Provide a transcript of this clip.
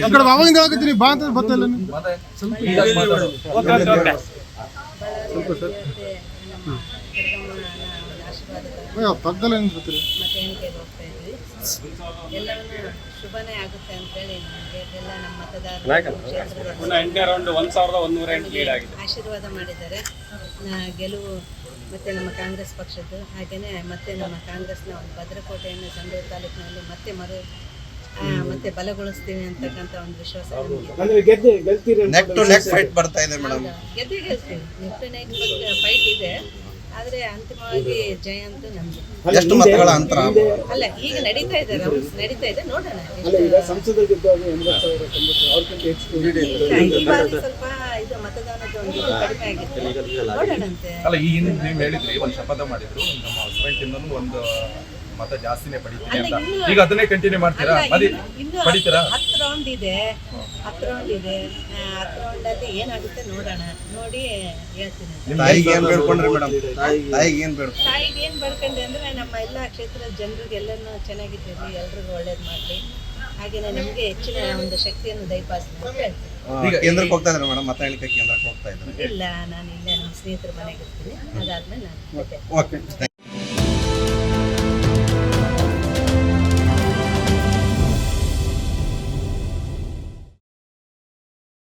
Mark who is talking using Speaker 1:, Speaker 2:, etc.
Speaker 1: ಅక్కడ ಅವಾಗಿಂದ ಹೇಳಕತ್ತೀನಿ ಬಾ ಅಂತ ಬತ್ತಲ್ಲ ಪಕ್ಕದಲ್ಲಿ ಏನು ಬರ್ತೀರಿ
Speaker 2: ಎಲ್ಲವನ್ನೂ ಶುಭನೇ ಆಗುತ್ತೆ ಅಂತೇಳಿ ನಮಗೆ ಎಲ್ಲ ನಮ್ಮ ಮತದಾರರು ಆಶೀರ್ವಾದ ಮಾಡಿದ್ದಾರೆ. ಗೆಲುವು ಮತ್ತು ನಮ್ಮ ಕಾಂಗ್ರೆಸ್ ಪಕ್ಷದ್ದು, ಹಾಗೆಯೇ ಮತ್ತೆ ನಮ್ಮ ಕಾಂಗ್ರೆಸ್ನ ಒಂದು ಭದ್ರಕೋಟೆಯನ್ನು ಸಂಡೂರು ತಾಲೂಕಿನಲ್ಲಿ ಮತ್ತೆ ಬಲಗೊಳಿಸ್ತೀವಿ ಅಂತಕ್ಕಂಥ ಒಂದು ವಿಶ್ವಾಸ ಗೆಲ್ತೀವಿ. ನೆಕ್ ಟು ನೆಕ್ ಫೈಟ್ ಬರ್ತಾ ಇದೆ ಮೇಡಮ್. ಗೆಲ್ತೀವಿ. ನೆಕ್ ಟು ನೆಕ್ ಫೈಟ್ ಇದೆ, ಆದರೆ ಅಂತಿಮವಾಗಿ ಜಯ ಅಂತೂ ನಮ್ದು.
Speaker 3: ಎಷ್ಟು ಮತಗಳ ಅಂತರ
Speaker 2: ಅಲ್ಲ, ಈಗ ನಡೀತಾ ಇದೆ, ನೋಡೋಣ. ಈ ಬಾರಿ ಸ್ವಲ್ಪ ಇದು ಮತದಾನದ ಒಂದು ಕಡಿಮೆ ಆಗಿತ್ತು, ನೋಡೋಣಂತೆ.
Speaker 4: ಅಲ್ಲ, ಈ ಹಿಂದೆ ನೀವು ಹೇಳಿದ್ರಿ ಒಂದು ಶಪಥ ಮಾಡಿದ್ರು, ನಮ್ಮ ಹಸ್ಬೆಂಡ್ ಇಂದನೂ ಒಂದು ಮತ ಜಾಸ್ತಿನೇ ಪಡಿತೀನಿ ಅಂತ. ಈಗ ಅದನ್ನೇ ಕಂಟಿನ್ಯೂ ಮಾಡ್ತೀರಾ? ಪಡಿತೀರಾ?
Speaker 2: 10 ರೌಂಡ್ ಇದೆ. 10 ರೌಂಡಲ್ಲಿ ಏನಾಗುತ್ತೆ ನೋಡೋಣ, ನೋಡಿ ಹೇಳ್ತೀನಿ.
Speaker 3: ತಾಯಿಗೆ ಏನ್ ಬೇಡ್ಕೊಂಡ್ರಿ ಮೇಡಮ್? ತಾಯಿಗೆ ಏನ್
Speaker 2: ಬೇಡ್ಕೊಂಡೆ ಅಂದ್ರೆ ನಮ್ಮ ಎಲ್ಲ ಕ್ಷೇತ್ರದ ಜನರಿಗೆಲ್ಲನೂ ಚೆನ್ನಾಗಿದ್ದೀರಿ, ಎಲ್ರಿಗೂ ಒಳ್ಳೇದು ಮಾಡಲಿ, ಹಾಗೆಯೇ ನಮಗೆ ಹೆಚ್ಚಿನ ಒಂದು ಶಕ್ತಿಯನ್ನು ದಯಪಾಲಿಸಿ ಅಂತ ಹೇಳ್ತೀನಿ.
Speaker 3: ಈಗ ಕೇಂದ್ರಕ್ಕೆ ಹೋಗ್ತಾ ಇದ್ದಾರೆ ಮೇಡಮ್, ಮತ ಎಣಿಕೆ ಕೇಂದ್ರಕ್ಕೆ ಹೋಗ್ತಾ ಇದ್ದಾರೆ?
Speaker 2: ಇಲ್ಲ, ನಾನು ಇಲ್ಲೇ ನಮ್ಮ ಸ್ನೇಹಿತರ ಮನೆಗೆ ಇರ್ತೀನಿ, ಅದಾದ್ಮೇಲೆ ನಾನು
Speaker 3: ಓಕೆ.